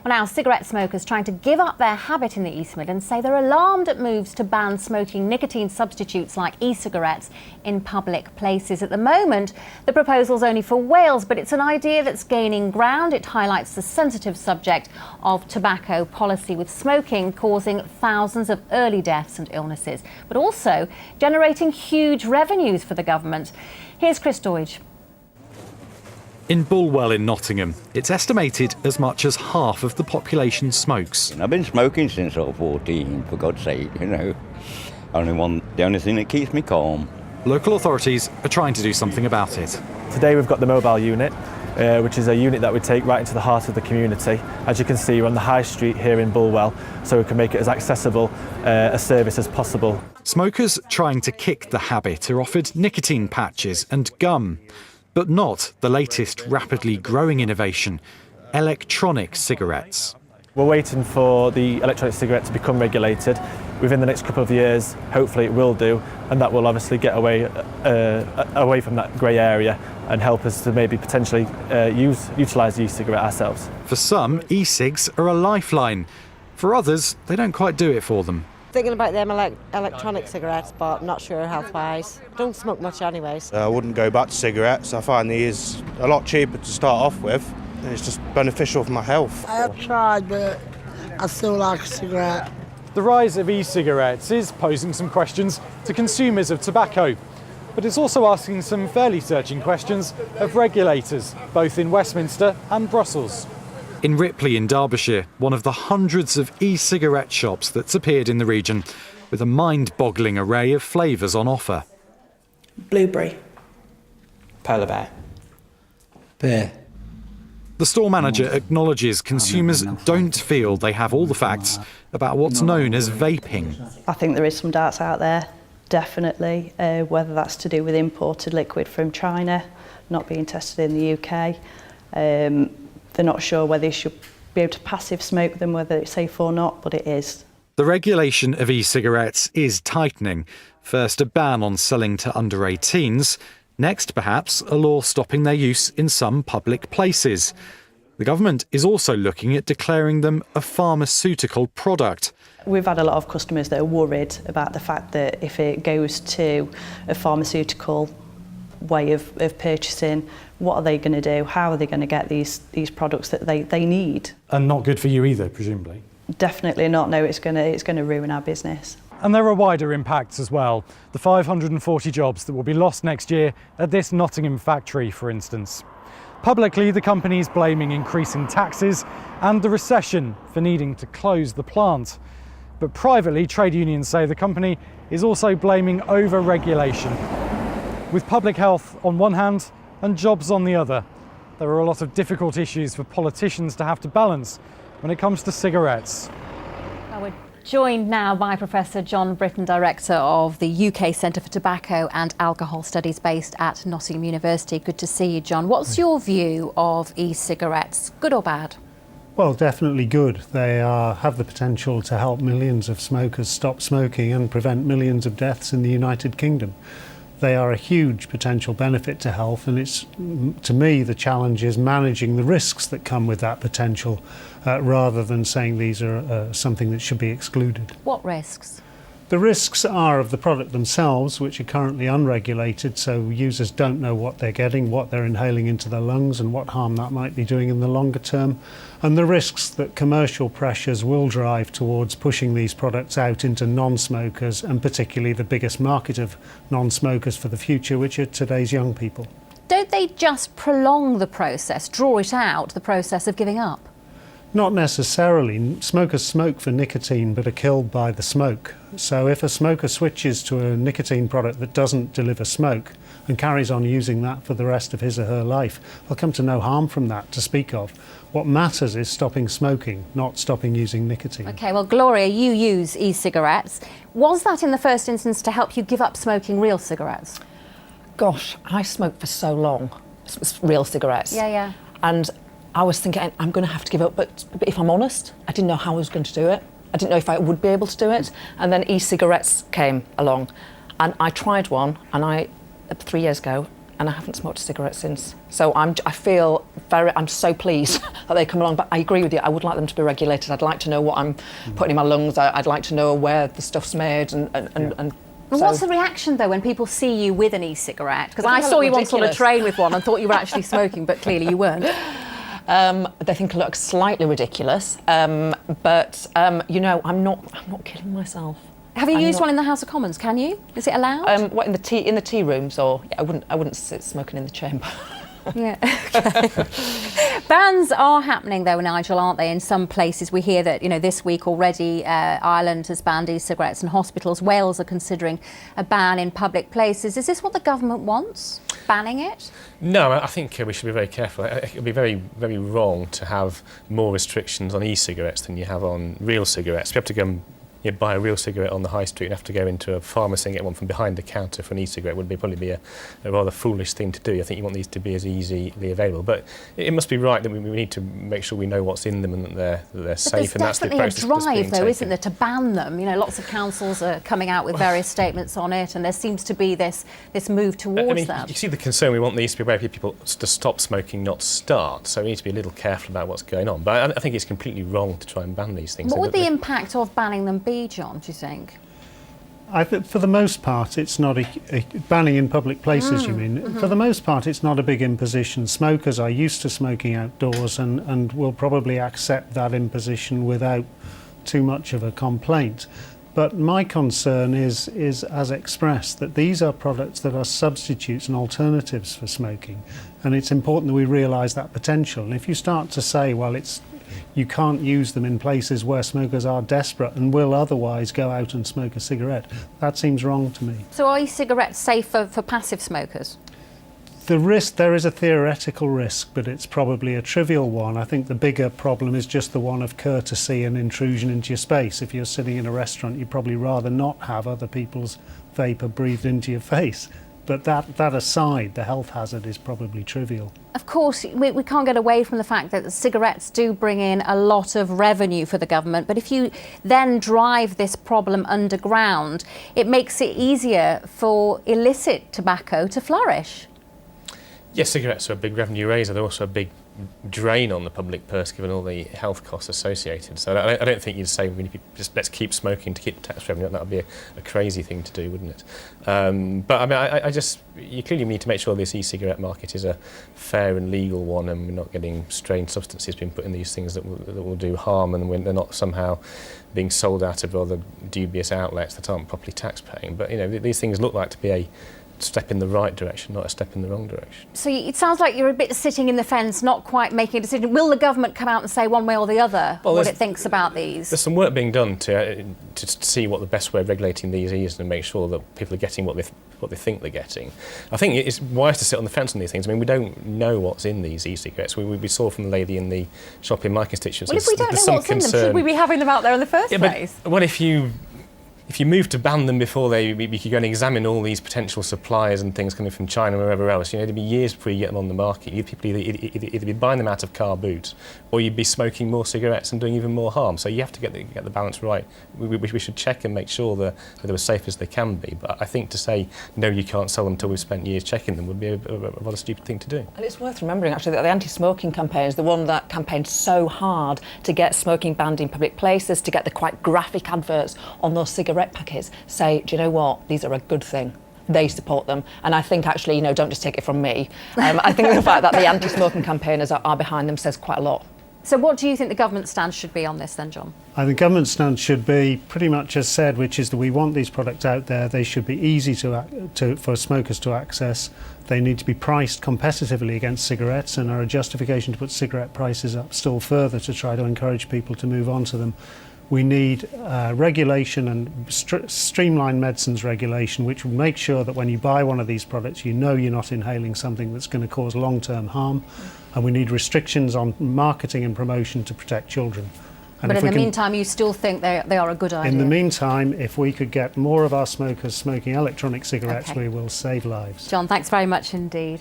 Well, now, cigarette smokers trying to give up their habit in the East Midlands say they're alarmed at moves to ban smoking nicotine substitutes like e-cigarettes in public places. At the moment, the proposal's only for Wales, but it's an idea that's gaining ground. It highlights the sensitive subject of tobacco policy, with smoking causing thousands of early deaths and illnesses, but also generating huge revenues for the government. Here's Chris Doidge. In Bulwell in Nottingham, it's estimated as much as half of the population smokes. I've been smoking since I was 14, for God's sake, the only thing that keeps me calm. Local authorities are trying to do something about it. Today we've got the mobile unit, which is a unit that we take right into the heart of the community. As you can see, we're on the high street here in Bulwell, so we can make it as accessible a service as possible. Smokers trying to kick the habit are offered nicotine patches and gum, but not the latest rapidly growing innovation, electronic cigarettes. We're waiting for the electronic cigarette to become regulated. Within the next couple of years, hopefully it will do, and that will obviously get away from that grey area and help us to maybe potentially utilise the e-cigarette ourselves. For some, e-cigs are a lifeline. For others, they don't quite do it for them. Thinking about them electronic cigarettes, but not sure health-wise. Don't smoke much anyways. I wouldn't go back to cigarettes. I find these a lot cheaper to start off with, and it's just beneficial for my health. I have tried, but I still like a cigarette. The rise of e-cigarettes is posing some questions to consumers of tobacco, but it's also asking some fairly searching questions of regulators, both in Westminster and Brussels. In Ripley in Derbyshire, one of the hundreds of e-cigarette shops that's appeared in the region, with a mind-boggling array of flavours on offer. Blueberry. Polar bear. Bear. The store manager acknowledges consumers don't feel they have all the facts about what's known as vaping. I think there is some doubts out there, definitely, whether that's to do with imported liquid from China, not being tested in the UK. They're not sure whether you should be able to passive smoke them, whether it's safe or not, but it is. The regulation of e-cigarettes is tightening. First, a ban on selling to under 18s. Next, perhaps, a law stopping their use in some public places. The government is also looking at declaring them a pharmaceutical product. We've had a lot of customers that are worried about the fact that if it goes to a pharmaceutical way of purchasing, what are they going to do? How are they going to get these products that they need? And not good for you either, presumably? Definitely not. No, it's going to ruin our business. And there are wider impacts as well. The 540 jobs that will be lost next year at this Nottingham factory, for instance. Publicly, the company's blaming increasing taxes and the recession for needing to close the plant. But privately, trade unions say the company is also blaming over-regulation. With public health on one hand and jobs on the other, there are a lot of difficult issues for politicians to have to balance when it comes to cigarettes. We're joined now by Professor John Britton, Director of the UK Centre for Tobacco and Alcohol Studies based at Nottingham University. Good to see you, John. What's your view of e-cigarettes, good or bad? Well, definitely good. They have the potential to help millions of smokers stop smoking and prevent millions of deaths in the United Kingdom. They are a huge potential benefit to health, and it's, to me, the challenge is managing the risks that come with that potential, rather than saying these are something that should be excluded. What risks? The risks are of the product themselves, which are currently unregulated, so users don't know what they're getting, what they're inhaling into their lungs, and what harm that might be doing in the longer term. And the risks that commercial pressures will drive towards pushing these products out into non-smokers, and particularly the biggest market of non-smokers for the future, which are today's young people. Don't they just prolong the process, draw it out, the process of giving up? Not necessarily. Smokers smoke for nicotine but are killed by the smoke. So if a smoker switches to a nicotine product that doesn't deliver smoke and carries on using that for the rest of his or her life, they'll come to no harm from that to speak of. What matters is stopping smoking, not stopping using nicotine. OK, well, Gloria, you use e-cigarettes. Was that in the first instance to help you give up smoking real cigarettes? Gosh, I smoked for so long, real cigarettes. Yeah. And I was thinking, I'm going to have to give up, but if I'm honest, I didn't know how I was going to do it. I didn't know if I would be able to do it. And then e-cigarettes came along, and I tried one, and 3 years ago, and I haven't smoked a cigarette since. So I'm so pleased that they come along. But I agree with you. I would like them to be regulated. I'd like to know what I'm putting in my lungs. I'd like to know where the stuff's made and Well, what's the reaction, though, when people see you with an e-cigarette? Because I saw you once on a train with one and thought you were actually smoking, but clearly you weren't. They think I look slightly ridiculous, but you know, I'm not killing myself. Have you used one in the House of Commons? Can you? Is it allowed? What, in the tea rooms, or I wouldn't sit smoking in the chamber. Yeah. Okay. Bans are happening, though, Nigel, aren't they? In some places, we hear that this week already, Ireland has banned e-cigarettes in hospitals. Wales are considering a ban in public places. Is this what the government wants? Banning it? No, I think we should be very careful. It would be very, very wrong to have more restrictions on e-cigarettes than you have on real cigarettes. We have to go and buy a real cigarette on the high street and have to go into a pharmacy and get one from behind the counter for an e-cigarette would probably be a rather foolish thing to do. I think you want these to be as easily available. But it must be right that we need to make sure we know what's in them and that they're safe. And that's the approach that's being taken. There's definitely a drive, though, isn't there, to ban them? Lots of councils are coming out with various statements on it, and there seems to be this move towards that. You see the concern. We want these to be aware of people to stop smoking, not start. So we need to be a little careful about what's going on. But I think it's completely wrong to try and ban these things. What would the impact of banning them be, John, do you think? I think for the most part it's not a banning in public places, you mean? Mm-hmm. For the most part it's not a big imposition. Smokers are used to smoking outdoors and will probably accept that imposition without too much of a complaint. But my concern is as expressed, that these are products that are substitutes and alternatives for smoking, and it's important that we realise that potential. And if you start to say, well, you can't use them in places where smokers are desperate and will otherwise go out and smoke a cigarette, that seems wrong to me. So are e-cigarettes safe for passive smokers? There is a theoretical risk, but it's probably a trivial one. I think the bigger problem is just the one of courtesy and intrusion into your space. If you're sitting in a restaurant, you'd probably rather not have other people's vapour breathed into your face. But that aside, the health hazard is probably trivial. Of course, we can't get away from the fact that the cigarettes do bring in a lot of revenue for the government. But if you then drive this problem underground, it makes it easier for illicit tobacco to flourish. Yes, cigarettes are a big revenue raiser. They're also a big drain on the public purse, given all the health costs associated. So I don't think you'd say just let's keep smoking to keep the tax revenue. That would be a crazy thing to do, wouldn't it? But I mean, you clearly need to make sure this e-cigarette market is a fair and legal one, and we're not getting strange substances being put in these things that will do harm, and when they're not somehow being sold out of rather dubious outlets that aren't properly tax paying. But these things look like to be a step in the right direction, not a step in the wrong direction. So it sounds like you're a bit sitting in the fence, not quite making a decision. Will the government come out and say one way or the other what it thinks about these? There's some work being done to see what the best way of regulating these is and make sure that people are getting what they think they're getting. I think it's wise to sit on the fence on these things. I mean, we don't know what's in these e-cigarettes. We saw from the lady in the shop in my constituency. Well, if we don't know what's in them, should we be having them out there in the first place? But what if you move to ban them before we could go and examine all these potential suppliers and things coming from China or wherever else, it'd be years before you get them on the market. People either be buying them out of car boot, or you'd be smoking more cigarettes and doing even more harm. So you have to get the balance right. We should check and make sure that they're as safe as they can be. But I think to say, no, you can't sell them until we've spent years checking them would be a rather stupid thing to do. And it's worth remembering, actually, that the anti-smoking campaign is the one that campaigned so hard to get smoking banned in public places, to get the quite graphic adverts on those cigarette packets say, do you know what, these are a good thing. They support them. And I think, actually, don't just take it from me. I think the fact that the anti-smoking campaigners are behind them says quite a lot. So what do you think the government stance should be on this then, John? I think the government stance should be pretty much as said, which is that we want these products out there. They should be easy for smokers to access. They need to be priced competitively against cigarettes, and are a justification to put cigarette prices up still further to try to encourage people to move on to them. We need regulation and streamlined medicines regulation, which will make sure that when you buy one of these products, you're not inhaling something that's going to cause long-term harm. And we need restrictions on marketing and promotion to protect children. And but in the meantime, you still think they are a good idea? In the meantime, if we could get more of our smokers smoking electronic cigarettes, we will save lives. John, thanks very much indeed.